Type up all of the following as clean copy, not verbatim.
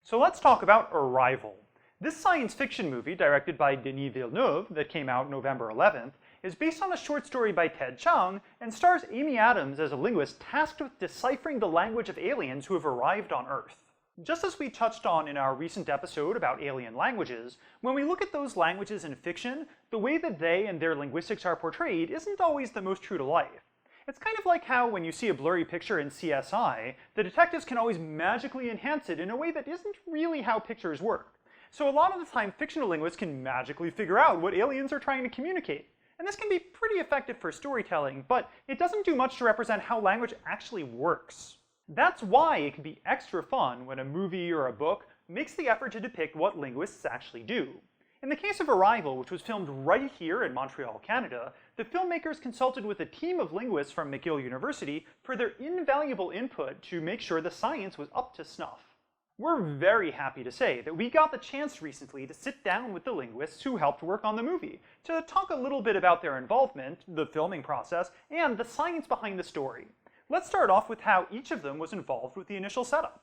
So let's talk about Arrival. This science fiction movie, directed by Denis Villeneuve, that came out November 11th, is based on a short story by Ted Chiang and stars Amy Adams as a linguist tasked with deciphering the language of aliens who have arrived on Earth. Just as we touched on in our recent episode about alien languages, when we look at those languages in fiction, the way that they and their linguistics are portrayed isn't always the most true to life. It's kind of like how when you see a blurry picture in CSI, the detectives can always magically enhance it in a way that isn't really how pictures work. So a lot of the time, fictional linguists can magically figure out what aliens are trying to communicate. And this can be pretty effective for storytelling, but it doesn't do much to represent how language actually works. That's why it can be extra fun when a movie or a book makes the effort to depict what linguists actually do. In the case of Arrival, which was filmed right here in Montreal, Canada, the filmmakers consulted with a team of linguists from McGill University for their invaluable input to make sure the science was up to snuff. We're very happy to say that we got the chance recently to sit down with the linguists who helped work on the movie, to talk a little bit about their involvement, the filming process, and the science behind the story. Let's start off with how each of them was involved with the initial setup.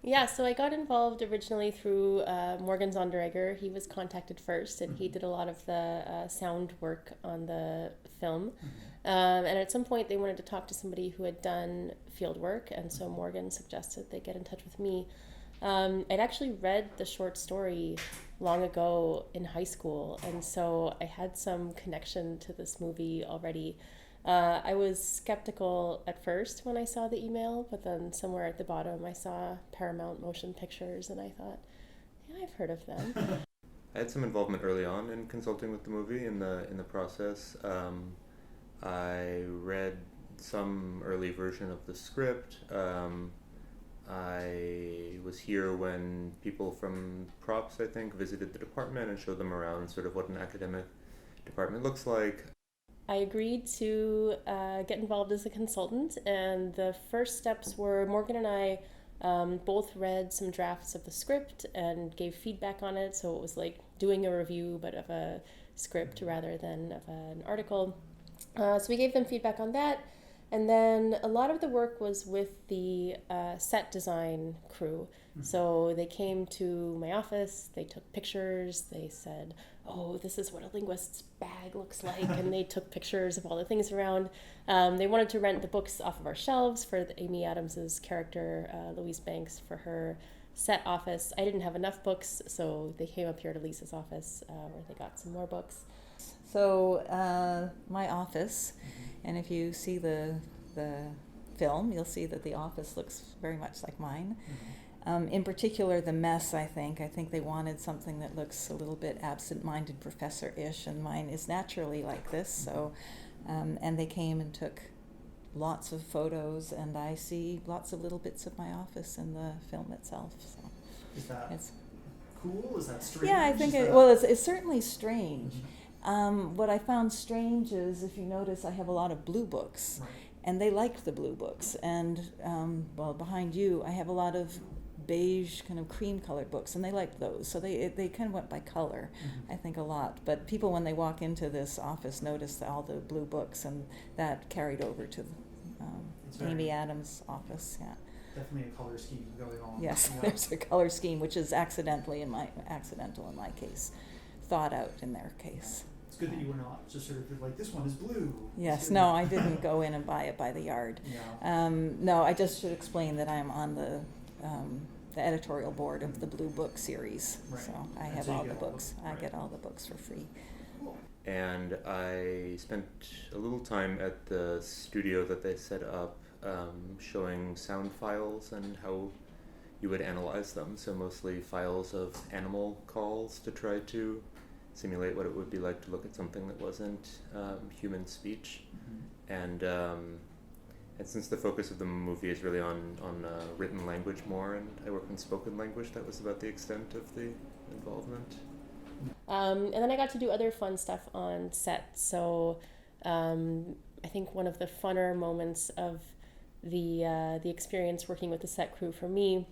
Yeah, so I got involved originally through Morgan Sonderegger. He was contacted first, and he did a lot of the sound work on the film. And at some point, they wanted to talk to somebody who had done field work, and so Morgan suggested they get in touch with me. I'd actually read the short story long ago in high school, and so I had some connection to this movie already. I was skeptical at first when I saw the email, but then somewhere at the bottom I saw Paramount Motion Pictures, and I thought, yeah, I've heard of them. I had some involvement early on in consulting with the movie in the process. I read some early version of the script. I was here when people from props, I think, visited the department and showed them around sort of what an academic department looks like. I agreed to get involved as a consultant, and the first steps were Morgan and I both read some drafts of the script and gave feedback on it, so it was like doing a review but of a script rather than of an article. So we gave them feedback on that, and then a lot of the work was with the set design crew. So they came to my office, they took pictures, they said, oh, this is what a linguist's bag looks like, and they took pictures of all the things around. They wanted to rent the books off of our shelves for Amy Adams's character, Louise Banks, for her set office. I didn't have enough books, so they came up here to Lisa's office where they got some more books. So my office, and if you see the film, you'll see that the office looks very much like mine. In particular, the mess, I think they wanted something that looks a little bit absent-minded professor-ish, and mine is naturally like this. So, and they came and took lots of photos, and I see lots of little bits of my office in the film itself. So, is that cool? Is that strange? Yeah, I think it's certainly strange. What I found strange is, if you notice, I have a lot of blue books, right. And they liked the blue books. And behind you, I have a lot of beige, kind of cream-colored books, and they liked those. So they kind of went by color, I think, a lot. But people, when they walk into this office, notice all the blue books, and that carried over to Amy Adams' office. Yeah. Definitely a color scheme going on. Yes, yeah. There's a color scheme, which is accidental in my case, thought out in their case. It's good that you were not just sort of like, this one is blue. Yes, no, I didn't go in and buy it by the yard. Yeah. No, I just should explain that I'm on the editorial board of the Blue Book series. Right. So I And have so you all the get all books. the- I get all the books for free. Cool. And I spent a little time at the studio that they set up, showing sound files and how you would analyze them. So mostly files of animal calls to try to simulate what it would be like to look at something that wasn't human speech. And since the focus of the movie is really on written language more, and I work in spoken language, that was about the extent of the involvement. And then I got to do other fun stuff on set. So I think one of the funner moments of the experience working with the set crew for me,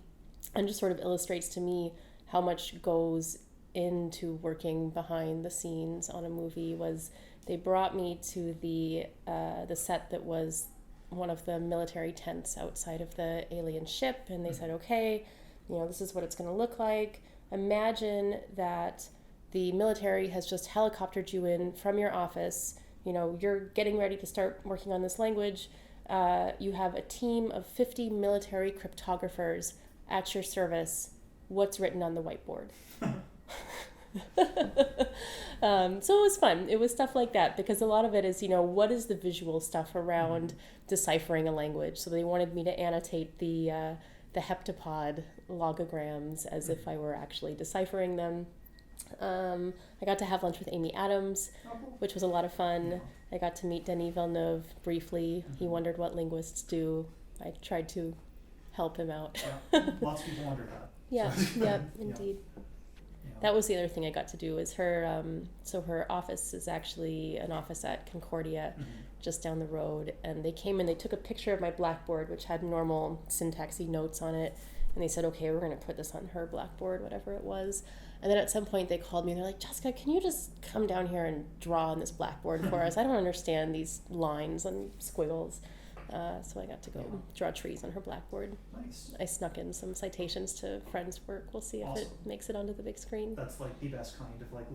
and just sort of illustrates to me how much goes into working behind the scenes on a movie, was they brought me to the set that was one of the military tents outside of the alien ship, and they said, okay, this is what it's going to look like. Imagine that the military has just helicoptered you in from your office. You're getting ready to start working on this language. You have a team of 50 military cryptographers at your service. What's written on the whiteboard? So it was fun. It was stuff like that, because a lot of it is, what is the visual stuff around deciphering a language? So they wanted me to annotate the heptapod logograms as if I were actually deciphering them. I got to have lunch with Amy Adams, which was a lot of fun. I got to meet Denis Villeneuve briefly. He wondered what linguists do. I tried to help him out. Lots of people wonder that. Yeah, indeed. Yeah. That was the other thing I got to do, is her, so her office is actually an office at Concordia, just down the road, and they came and they took a picture of my blackboard, which had normal syntaxy notes on it, and they said, okay, we're going to put this on her blackboard, whatever it was. And then at some point they called me and they're like, Jessica, can you just come down here and draw on this blackboard for us? I don't understand these lines and squiggles. So I got to go draw trees on her blackboard. Nice. I snuck in some citations to friends' work. We'll see if it makes it onto the big screen. That's like the best kind of like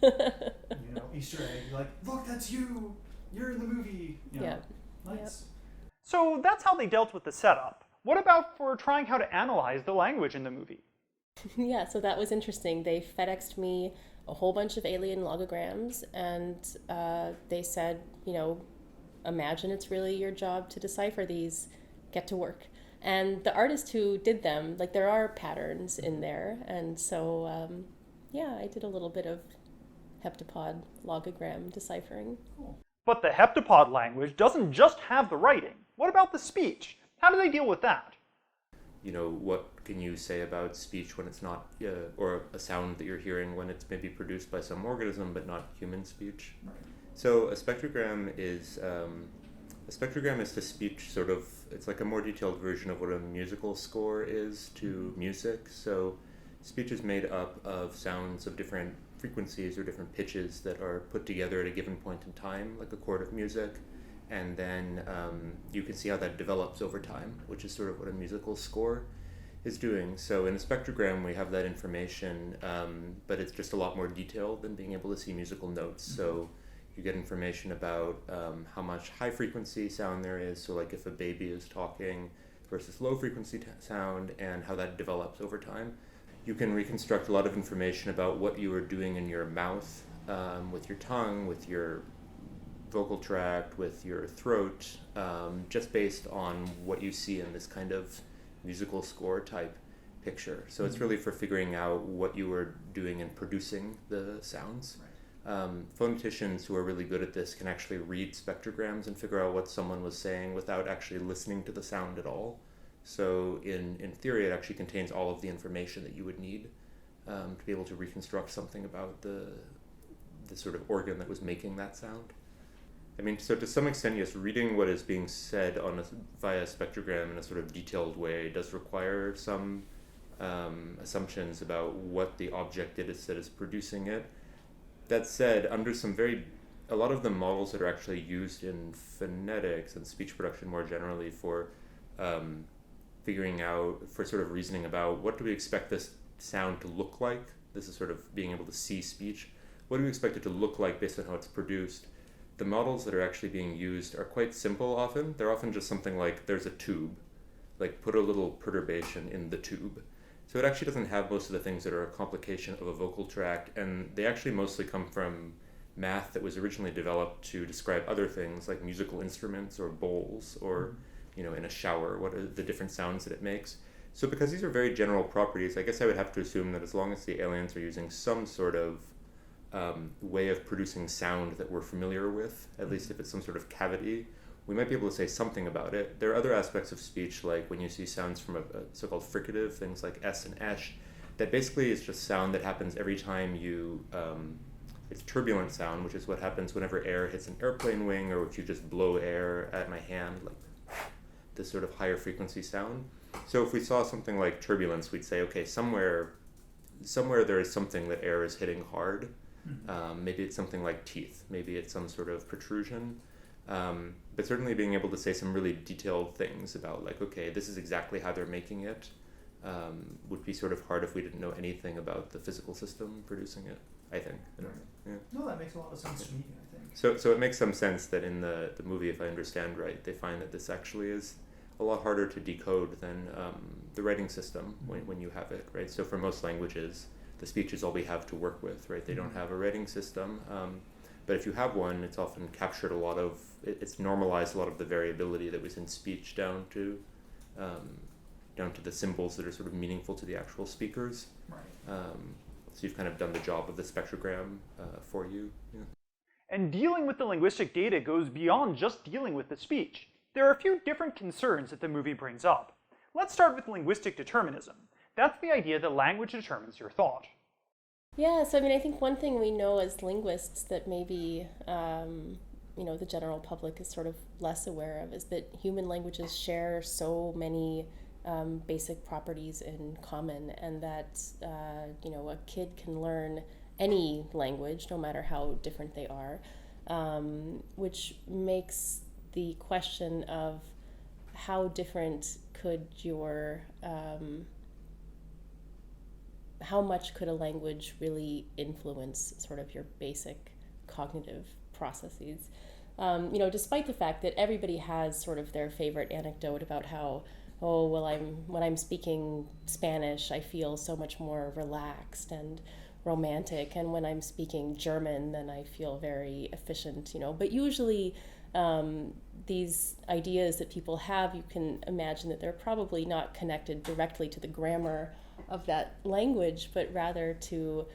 little, Easter egg. Like, look, that's you. You're in the movie. Yeah. Nice. Yep. So that's how they dealt with the setup. What about for trying how to analyze the language in the movie? Yeah, so that was interesting. They FedExed me a whole bunch of alien logograms, and they said, imagine it's really your job to decipher these, get to work. And the artist who did them, there are patterns in there, and so, I did a little bit of heptapod logogram deciphering. Cool. But the heptapod language doesn't just have the writing. What about the speech? How do they deal with that? What can you say about speech when it's not, or a sound that you're hearing when it's maybe produced by some organism but not human speech? Right. So a spectrogram is to speech sort of, it's like a more detailed version of what a musical score is to music. So speech is made up of sounds of different frequencies or different pitches that are put together at a given point in time, like a chord of music. And then you can see how that develops over time, which is sort of what a musical score is doing. So in a spectrogram, we have that information, but it's just a lot more detailed than being able to see musical notes. So you get information about how much high frequency sound there is, so like if a baby is talking versus low frequency sound, and how that develops over time. You can reconstruct a lot of information about what you are doing in your mouth, with your tongue, with your vocal tract, with your throat, just based on what you see in this kind of musical score type picture. So it's really for figuring out what you were doing in producing the sounds. Right. Phoneticians who are really good at this can actually read spectrograms and figure out what someone was saying without actually listening to the sound at all. So in theory, it actually contains all of the information that you would need to be able to reconstruct something about the sort of organ that was making that sound. So to some extent, yes, reading what is being said via spectrogram in a sort of detailed way does require some assumptions about what the object is that is producing it. That said, under a lot of the models that are actually used in phonetics and speech production more generally for for sort of reasoning about what do we expect this sound to look like, this is sort of being able to see speech, what do we expect it to look like based on how it's produced? The models that are actually being used are quite simple often. They're often just something like, there's a tube, like put a little perturbation in the tube. So it actually doesn't have most of the things that are a complication of a vocal tract, and they actually mostly come from math that was originally developed to describe other things like musical instruments or bowls or, in a shower, what are the different sounds that it makes. So because these are very general properties, I guess I would have to assume that as long as the aliens are using some sort of way of producing sound that we're familiar with, at least if it's some sort of cavity, we might be able to say something about it. There are other aspects of speech, like when you see sounds from a so-called fricative, things like S and esh, that basically is just sound that happens every time you, it's turbulent sound, which is what happens whenever air hits an airplane wing, or if you just blow air at my hand, like this sort of higher frequency sound. So if we saw something like turbulence, we'd say, okay, somewhere there is something that air is hitting hard. Maybe it's something like teeth, maybe it's some sort of protrusion. But certainly being able to say some really detailed things about like, okay, this is exactly how they're making it. would be sort of hard if we didn't know anything about the physical system producing it, I think. Right. Yeah. No, that makes a lot of sense to me, I think. So it makes some sense that in the movie, if I understand right, they find that this actually is a lot harder to decode than the writing system when you have it, right? So for most languages, the speech is all we have to work with, right? They don't have a writing system. But if you have one, it's often captured it's normalized a lot of the variability that was in speech down to the symbols that are sort of meaningful to the actual speakers. Right. So you've kind of done the job of the spectrogram for you. Yeah. And dealing with the linguistic data goes beyond just dealing with the speech. There are a few different concerns that the movie brings up. Let's start with linguistic determinism. That's the idea that language determines your thought. Yeah, so I think one thing we know as linguists that maybe the general public is sort of less aware of is that human languages share so many basic properties in common, and that a kid can learn any language, no matter how different they are, which makes the question of how different could how much could a language really influence sort of your basic cognitive processes? Despite the fact that everybody has sort of their favorite anecdote about how, when I'm speaking Spanish, I feel so much more relaxed and romantic, and when I'm speaking German, then I feel very efficient, But usually these ideas that people have, you can imagine that they're probably not connected directly to the grammar of that language, but rather to,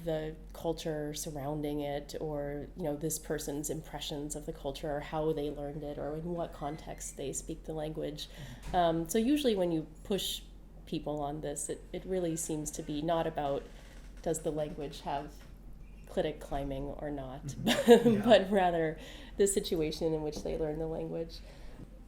the culture surrounding it, or, this person's impressions of the culture, or how they learned it, or in what context they speak the language. So usually when you push people on this, it really seems to be not about does the language have clitic climbing or not, but rather the situation in which they learn the language.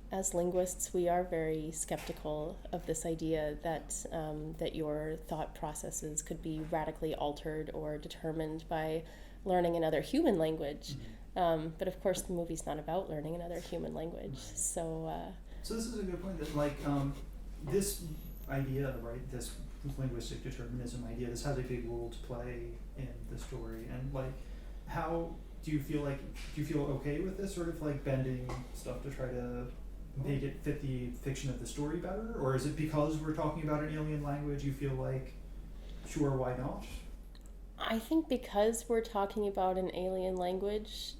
As linguists, we are very skeptical of this idea that your thought processes could be radically altered or determined by learning another human language. But of course, the movie's not about learning another human language. So this is a good point that this idea, right, this linguistic determinism idea, this has a big role to play in the story. And how do you feel okay with this sort of bending stuff to try to make it fit the fiction of the story better? Or is it because we're talking about an alien language you feel like, sure, why not? I think because we're talking about an alien language,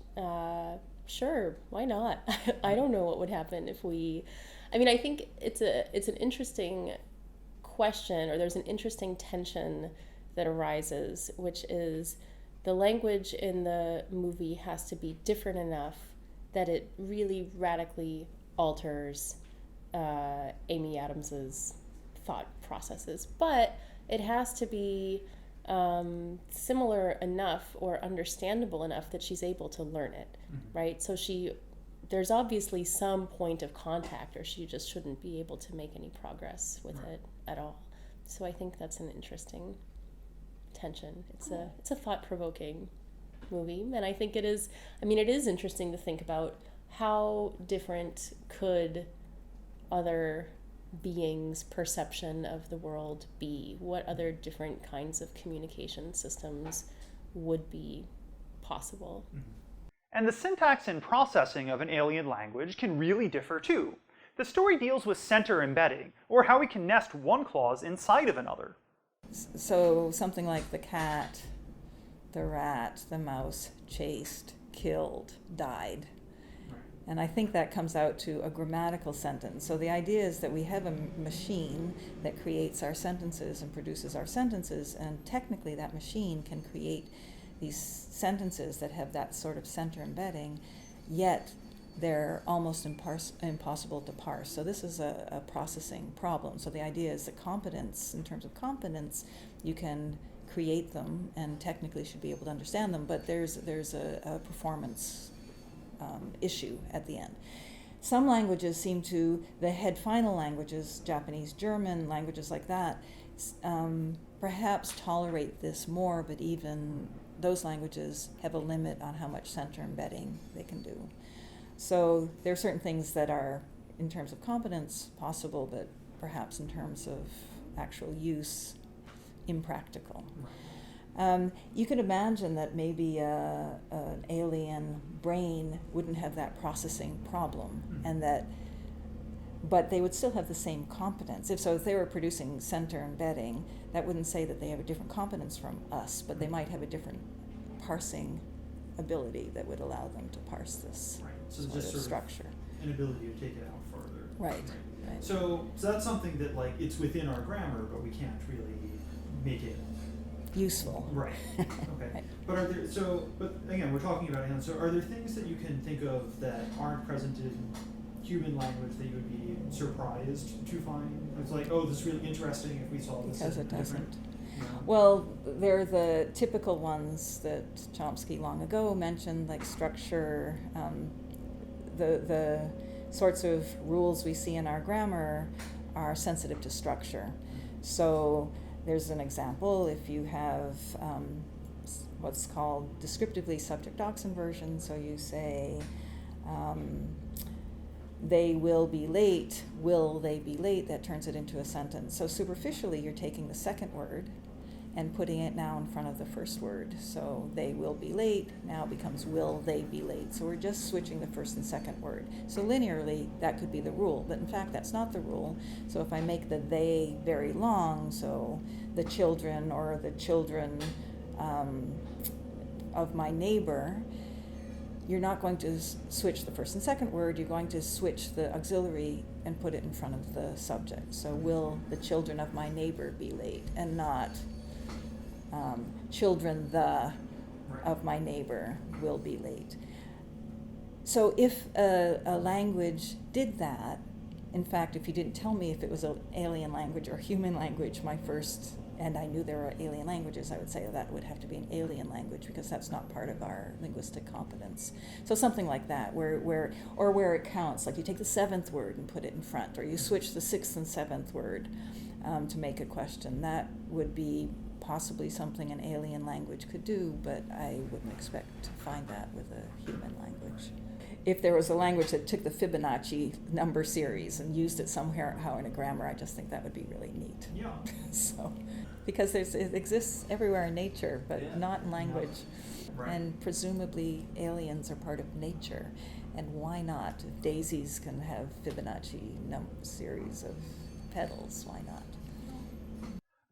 sure, why not? I don't know what would happen if I think it's an interesting question, or there's an interesting tension that arises, which is the language in the movie has to be different enough that it really radically alters Amy Adams's thought processes, but it has to be similar enough or understandable enough that she's able to learn it, right? So there's obviously some point of contact, or she just shouldn't be able to make any progress with it at all. So I think that's an interesting tension. It's a thought-provoking movie, and I think it is interesting to think about how different could other beings' perception of the world be? What other different kinds of communication systems would be possible? And the syntax and processing of an alien language can really differ too. The story deals with center embedding, or how we can nest one clause inside of another. So something like the cat, the rat, the mouse, chased, killed, died. And I think that comes out to a grammatical sentence. So the idea is that we have a machine that creates our sentences and produces our sentences, and technically that machine can create these sentences that have that sort of center embedding, yet they're almost impossible to parse. So this is a processing problem. So the idea is that competence, in terms of competence, you can create them and technically should be able to understand them, but there's a performance issue at the end. Some languages seem to, the head final languages, Japanese, German, languages like that, perhaps tolerate this more, but even those languages have a limit on how much center embedding they can do. So there are certain things that are, in terms of competence, possible, but perhaps in terms of actual use, impractical. Right. You could imagine that maybe an alien brain wouldn't have that processing problem, and but they would still have the same competence. If they were producing center embedding, that wouldn't say that they have a different competence from us, but they might have a different parsing ability that would allow them to parse this Right. So sort just of sort structure. of an ability to take it out further. Right. Right. So that's something that like it's within our grammar, but we can't really make it Useful. right. Okay. Right. But but again, we're talking about it. So are there things that you can think of that aren't present in human language that you would be surprised to find? It's like, oh, this is really interesting if we saw this. Because in it doesn't. you know. Well, they're the typical ones that Chomsky long ago mentioned, like structure. The sorts of rules we see in our grammar are sensitive to structure. So there's an example. If you have what's called descriptively subject-docs inversion, so you say, they will be late, will they be late, that turns it into a sentence. So superficially, you're taking the second word and putting it now in front of the first word. So they will be late now becomes will they be late. So we're just switching the first and second word. So linearly, that could be the rule, but in fact, that's not the rule. So if I make the they very long, so the children or the children of my neighbor, you're not going to switch the first and second word, you're going to switch the auxiliary and put it in front of the subject. So will the children of my neighbor be late, and not children of my neighbor will be late. So if a language did that, in fact, if you didn't tell me if it was an alien language or human language, and I knew there were alien languages, I would say that would have to be an alien language because that's not part of our linguistic competence. So something like that, where it counts, like you take the seventh word and put it in front, or you switch the sixth and seventh word to make a question. That would be possibly something an alien language could do, but I wouldn't expect to find that with a human language. If there was a language that took the Fibonacci number series and used it somehow in a grammar, I just think that would be really neat. Yeah. So, because it exists everywhere in nature, but not in language. Right. And presumably aliens are part of nature. And why not? If daisies can have Fibonacci series of petals, why not?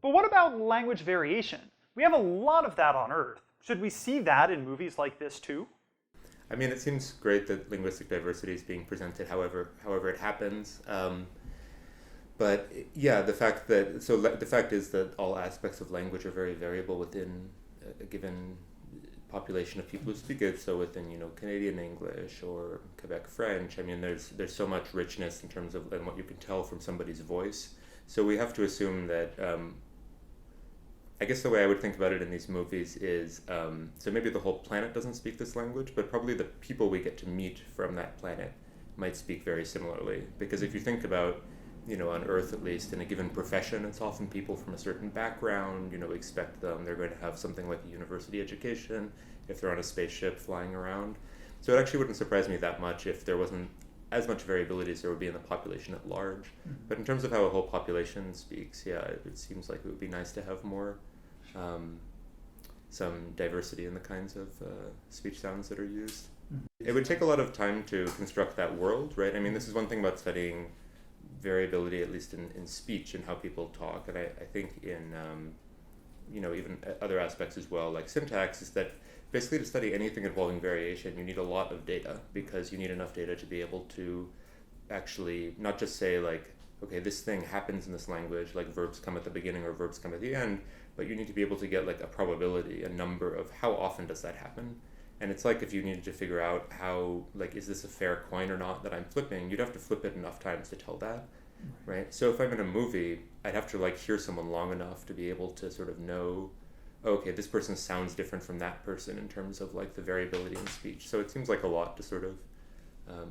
But what about language variation? We have a lot of that on Earth. Should we see that in movies like this too? I mean, it seems great that linguistic diversity is being presented however it happens. But yeah, the fact is that all aspects of language are very variable within a given population of people who speak it. So within, Canadian English or Quebec French, I mean, there's so much richness in terms of and what you can tell from somebody's voice. So we have to assume that. I guess the way I would think about it in these movies is, so maybe the whole planet doesn't speak this language, but probably the people we get to meet from that planet might speak very similarly. Because if you think about, on Earth at least, in a given profession, it's often people from a certain background, we expect they're going to have something like a university education, if they're on a spaceship flying around. So it actually wouldn't surprise me that much if there wasn't as much variability as there would be in the population at large. But in terms of how a whole population speaks, it seems like it would be nice to have more some diversity in the kinds of speech sounds that are used. It would take a lot of time to construct that world, right? I mean, this is one thing about studying variability, at least in speech and how people talk, and I think in even other aspects as well, like syntax, is that basically to study anything involving variation, you need a lot of data, because you need enough data to be able to actually not just say like, okay, this thing happens in this language, like verbs come at the beginning or verbs come at the end, but you need to be able to get like a probability, a number of how often does that happen. And it's like if you needed to figure out how, like, is this a fair coin or not that I'm flipping, you'd have to flip it enough times to tell that, right? So if I'm in a movie, I'd have to like hear someone long enough to be able to sort of know, okay, this person sounds different from that person in terms of like the variability in speech. So it seems like a lot to sort of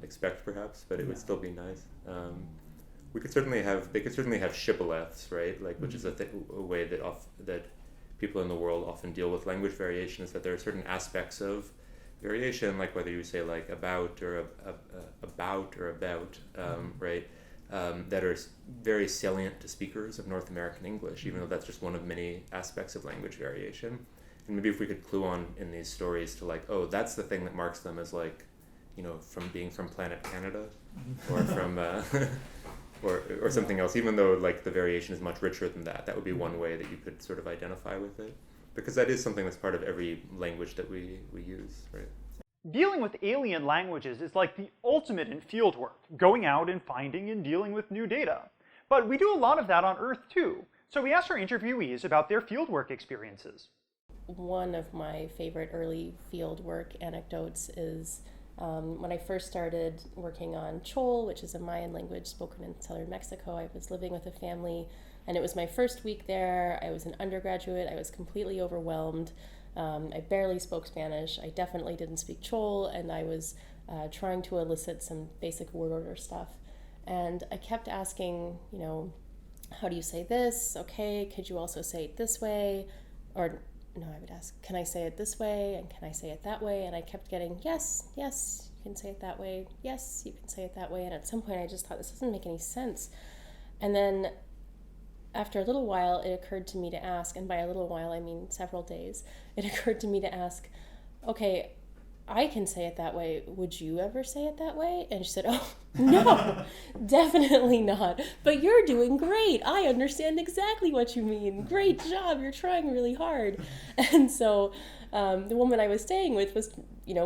expect perhaps, but it would still be nice. They could certainly have shibboleths, right? Like, which is a way that people in the world often deal with language variation, is that there are certain aspects of variation, like whether you say like about or about, right? that are very salient to speakers of North American English, even though that's just one of many aspects of language variation. And maybe if we could clue on in these stories to like, oh, that's the thing that marks them as like, from being from planet Canada, or from or something else, even though like the variation is much richer than that. That would be one way that you could sort of identify with it, because that is something that's part of every language that we use, right? Dealing with alien languages is like the ultimate in fieldwork, going out and finding and dealing with new data. But we do a lot of that on Earth too, so we asked our interviewees about their fieldwork experiences. One of my favorite early fieldwork anecdotes is when I first started working on Chol, which is a Mayan language spoken in southern Mexico. I was living with a family, and it was my first week there. I was an undergraduate. I was completely overwhelmed. I barely spoke Spanish. I definitely didn't speak Chol, and I was trying to elicit some basic word order stuff. And I kept asking, how do you say this? Okay, could you also say it this way? Or no, I would ask, can I say it this way? And can I say it that way? And I kept getting, yes, you can say it that way. Yes, you can say it that way. And at some point I just thought, this doesn't make any sense. And then after a little while, it occurred to me to ask, and by a little while I mean several days, it occurred to me to ask, okay, I can say it that way. Would you ever say it that way? And she said, oh, no, definitely not. But you're doing great. I understand exactly what you mean. Great job. You're trying really hard. And so the woman I was staying with was,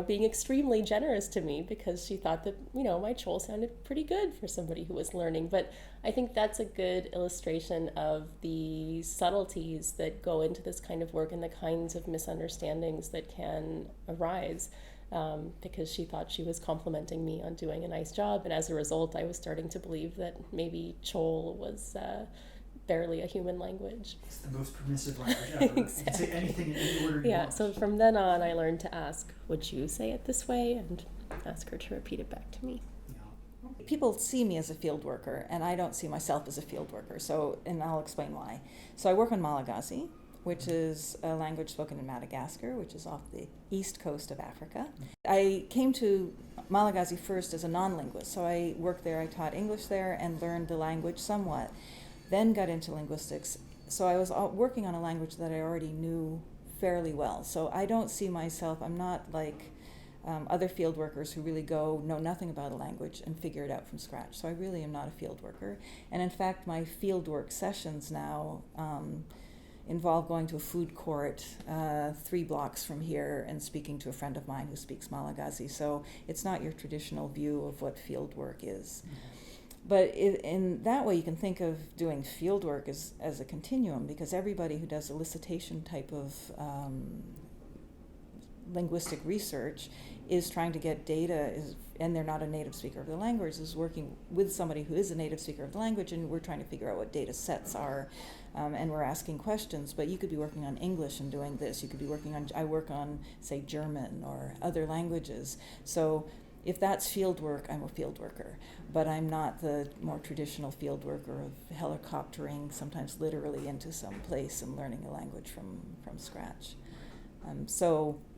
being extremely generous to me because she thought that, my Chol sounded pretty good for somebody who was learning. But I think that's a good illustration of the subtleties that go into this kind of work and the kinds of misunderstandings that can arise. Because she thought she was complimenting me on doing a nice job, and as a result I was starting to believe that maybe Chol was barely a human language. It's the most permissive language ever. Exactly. You can say anything in any order you want. So from then on I learned to ask, would you say it this way, and ask her to repeat it back to me. Yeah. People see me as a field worker, and I don't see myself as a field worker, and I'll explain why. So I work on Malagasy, which is a language spoken in Madagascar, which is off the east coast of Africa. I came to Malagasy first as a non-linguist, so I worked there, I taught English there and learned the language somewhat, then got into linguistics. So I was working on a language that I already knew fairly well. So I don't see myself, I'm not like other field workers who really know nothing about a language and figure it out from scratch. So I really am not a field worker. And in fact, my field work sessions now involve going to a food court 3 blocks from here and speaking to a friend of mine who speaks Malagasy. So it's not your traditional view of what field work is. But in that way, you can think of doing field work as a continuum, because everybody who does elicitation type of linguistic research is trying to get data, and they're not a native speaker of the language, is working with somebody who is a native speaker of the language, and we're trying to figure out what data sets are, and we're asking questions. But you could be working on English and doing this. You could be I work on, say, German or other languages. So if that's field work, I'm a field worker. But I'm not the more traditional field worker of helicoptering, sometimes literally, into some place and learning a language from scratch.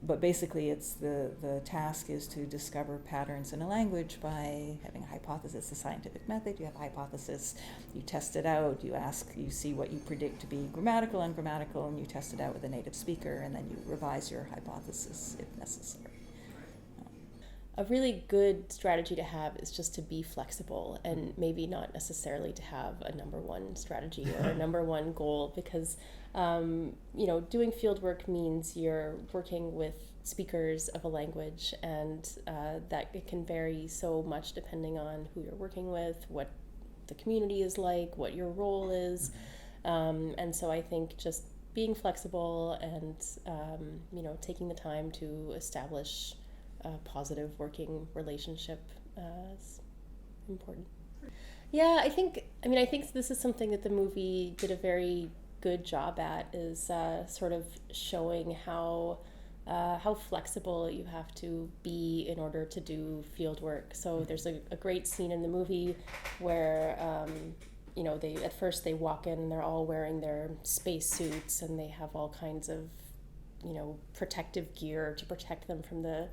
But basically it's the task is to discover patterns in a language by having a hypothesis, the scientific method. You have a hypothesis, you test it out, you see what you predict to be grammatical, ungrammatical, and you test it out with a native speaker, and then you revise your hypothesis if necessary. A really good strategy to have is just to be flexible, and maybe not necessarily to have a number one strategy or a number one goal, because doing field work means you're working with speakers of a language, and that it can vary so much depending on who you're working with, what the community is like, what your role is. And so I think just being flexible and taking the time to establish a positive working relationship is important. Yeah, I think this is something that the movie did a very good job at, is sort of showing how flexible you have to be in order to do field work. So there's a great scene in the movie where at first they walk in and they're all wearing their space suits, and they have all kinds of protective gear to protect them from the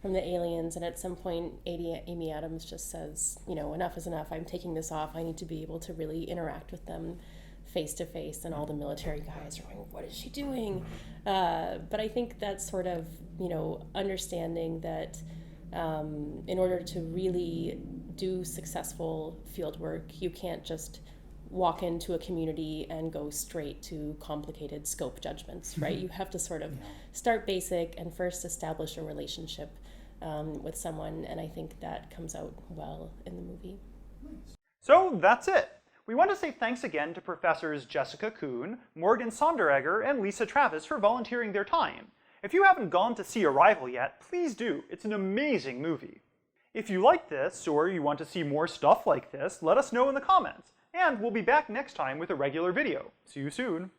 from the aliens, and at some point Amy Adams just says, you know, enough is enough, I'm taking this off, I need to be able to really interact with them face to face, and all the military guys are going, what is she doing? But I think that's sort of, you know, understanding that in order to really do successful field work, you can't just walk into a community and go straight to complicated scope judgments, right? You have to sort of start basic and first establish a relationship with someone, and I think that comes out well in the movie. So that's it. We want to say thanks again to Professors Jessica Coon, Morgan Sonderegger, and Lisa Travis for volunteering their time. If you haven't gone to see Arrival yet, please do. It's an amazing movie. If you like this, or you want to see more stuff like this, let us know in the comments. And we'll be back next time with a regular video. See you soon.